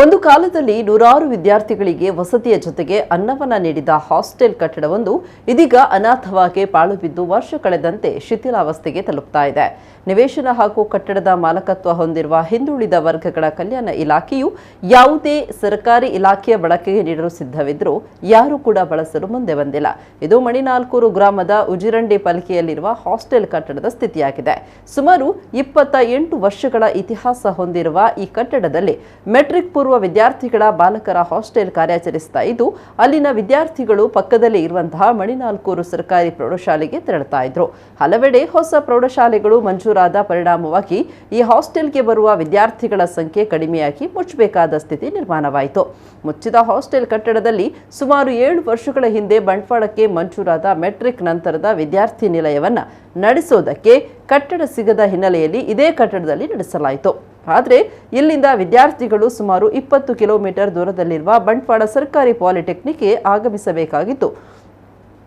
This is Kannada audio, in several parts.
ಒಂದು ಕಾಲದಲ್ಲಿ ನೂರಾರು ವಿದ್ಯಾರ್ಥಿಗಳಿಗೆ ವಸತಿಯ ಜೊತೆಗೆ ಅನ್ನವನ್ನ ನೀಡಿದ ಹಾಸ್ಟೆಲ್ ಕಟ್ಟಡವೊಂದು ಇದೀಗ ಅನಾಥವಾಗಿ ಪಾಳು ಬಿದ್ದು ವರ್ಷ ಕಳೆದಂತೆ ಶಿಥಿಲಾವಸ್ಥೆಗೆ ತಲುಪ್ತಾ ಇದೆ. ನಿವೇಶನ ಹಾಗೂ ಕಟ್ಟಡದ ಮಾಲಕತ್ವ ಹೊಂದಿರುವ ಹಿಂದುಳಿದ ವರ್ಗಗಳ ಕಲ್ಯಾಣ ಇಲಾಖೆಯು ಯಾವುದೇ ಸರ್ಕಾರಿ ಇಲಾಖೆಯ ಬಳಕೆಗೆ ನೀಡಲು ಸಿದ್ಧವಿದ್ದರೂ ಯಾರೂ ಕೂಡ ಬಳಸಲು ಮುಂದೆ ಬಂದಿಲ್ಲ. ಇದು ಮಣಿನಾಲ್ಕೂರು ಗ್ರಾಮದ ಉಜಿರಂಡಿ ಪಾಲಿಕೆಯಲ್ಲಿರುವ ಹಾಸ್ಟೆಲ್ ಕಟ್ಟಡದ ಸ್ಥಿತಿಯಾಗಿದೆ. ಸುಮಾರು 28 ವರ್ಷಗಳ ಇತಿಹಾಸ ಹೊಂದಿರುವ ಈ ಕಟ್ಟಡದಲ್ಲಿ ಮೆಟ್ರಿಕ್ ಪೂರ್ವ ವಿದ್ಯಾರ್ಥಿಗಳ ಬಾಲಕರ ಹಾಸ್ಟೆಲ್ ಕಾರ್ಯಾಚರಿಸ್ತಾ ಇದ್ದು, ಅಲ್ಲಿನ ವಿದ್ಯಾರ್ಥಿಗಳು ಪಕ್ಕದಲ್ಲೇ ಇರುವಂತಹ ಮಣಿನಾಲ್ಕೂರು ಸರ್ಕಾರಿ ಪ್ರೌಢಶಾಲೆಗೆ ತೆರಳುತ್ತಾ ಇದ್ರು. ಹಲವೆಡೆ ಹೊಸ ಪ್ರೌಢಶಾಲೆಗಳು ಮಂಜೂರಾದ ಪರಿಣಾಮವಾಗಿ ಈ ಹಾಸ್ಟೆಲ್ಗೆ ಬರುವ ವಿದ್ಯಾರ್ಥಿಗಳ ಸಂಖ್ಯೆ ಕಡಿಮೆಯಾಗಿ ಮುಚ್ಚಬೇಕಾದ ಸ್ಥಿತಿ ನಿರ್ಮಾಣವಾಯಿತು. ಮುಚ್ಚಿದ ಹಾಸ್ಟೆಲ್ ಕಟ್ಟಡದಲ್ಲಿ ಸುಮಾರು 7 ವರ್ಷಗಳ ಹಿಂದೆ ಬಂಟ್ವಾಳಕ್ಕೆ ಮಂಜೂರಾದ ಮೆಟ್ರಿಕ್ ನಂತರದ ವಿದ್ಯಾರ್ಥಿ ನಿಲಯವನ್ನು ನಡೆಸೋದಕ್ಕೆ ಕಟ್ಟಡ ಸಿಗದ ಹಿನ್ನೆಲೆಯಲ್ಲಿ ಇದೇ ಕಟ್ಟಡದಲ್ಲಿ ನಡೆಸಲಾಯಿತು. ಆದರೆ ಇಲ್ಲಿಂದ ವಿದ್ಯಾರ್ಥಿಗಳು ಸುಮಾರು 20 ಕಿಲೋಮೀಟರ್ ದೂರದಲ್ಲಿರುವ ಬಂಟ್ವಾಳ ಸರ್ಕಾರಿ ಪಾಲಿಟೆಕ್ನಿಕ್ಗೆ ಆಗಮಿಸಬೇಕಾಗಿತ್ತು.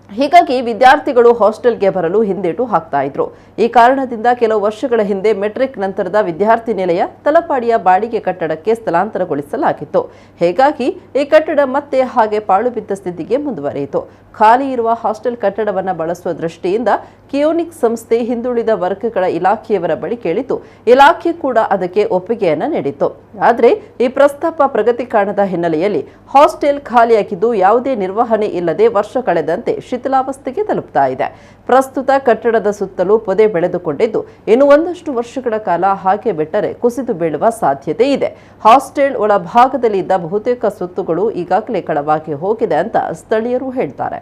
ಹೀಗಾಗಿ ವಿದ್ಯಾರ್ಥಿಗಳು ಹಾಸ್ಟೆಲ್ಗೆ ಬರಲು ಹಿಂದೇಟು ಹಾಕ್ತಾ ಇದ್ರು. ಈ ಕಾರಣದಿಂದ ಕೆಲವು ವರ್ಷಗಳ ಹಿಂದೆ ಮೆಟ್ರಿಕ್ ನಂತರದ ವಿದ್ಯಾರ್ಥಿ ನಿಲಯ ತಲಪಾಡಿಯ ಬಾಡಿಗೆ ಕಟ್ಟಡಕ್ಕೆ ಸ್ಥಳಾಂತರಗೊಳಿಸಲಾಗಿತ್ತು. ಹೀಗಾಗಿ ಈ ಕಟ್ಟಡ ಮತ್ತೆ ಹಾಗೆ ಪಾಳು ಬಿದ್ದ ಸ್ಥಿತಿಗೆ ಮುಂದುವರಿಯಿತು. ಖಾಲಿ ಇರುವ ಹಾಸ್ಟೆಲ್ ಕಟ್ಟಡವನ್ನು ಬಳಸುವ ದೃಷ್ಟಿಯಿಂದ ಕಿಯೋನಿಕ್ ಸಂಸ್ಥೆ ಹಿಂದುಳಿದ ವರ್ಗಗಳ ಇಲಾಖೆಯವರ ಬಳಿ ಕೇಳಿತು. ಇಲಾಖೆ ಕೂಡ ಅದಕ್ಕೆ ಒಪ್ಪಿಗೆಯನ್ನ ನೀಡಿತು. ಆದರೆ ಈ ಪ್ರಸ್ತಾಪ ಪ್ರಗತಿ ಕಾಣದ ಹಿನ್ನೆಲೆಯಲ್ಲಿ ಹಾಸ್ಟೆಲ್ ಖಾಲಿಯಾಗಿದ್ದು ಯಾವುದೇ ನಿರ್ವಹಣೆ ಇಲ್ಲದೆ ವರ್ಷ ಕಳೆದಂತೆ ಶಿಥಿಲಾವಸ್ಥೆಗೆ ತಲುಪ್ತಾ ಇದೆ. ಪ್ರಸ್ತುತ ಕಟ್ಟಡದ ಸುತ್ತಲೂ ಪೊದೆ ಬೆಳೆದುಕೊಂಡಿದ್ದು ಇನ್ನು ಒಂದಷ್ಟು ವರ್ಷಗಳ ಕಾಲ ಹಾಗೆ ಬಿಟ್ಟರೆ ಕುಸಿದು ಬೀಳುವ ಸಾಧ್ಯತೆ ಇದೆ. ಹಾಸ್ಟೆಲ್ ಒಳಭಾಗದಲ್ಲಿ ಇದ್ದ ಬಹುತೇಕ ಸುತ್ತುಗಳು ಈಗಾಗಲೇ ಕಳವಾಗಿ ಹೋಗಿದೆ ಅಂತ ಸ್ಥಳೀಯರು ಹೇಳ್ತಾರೆ.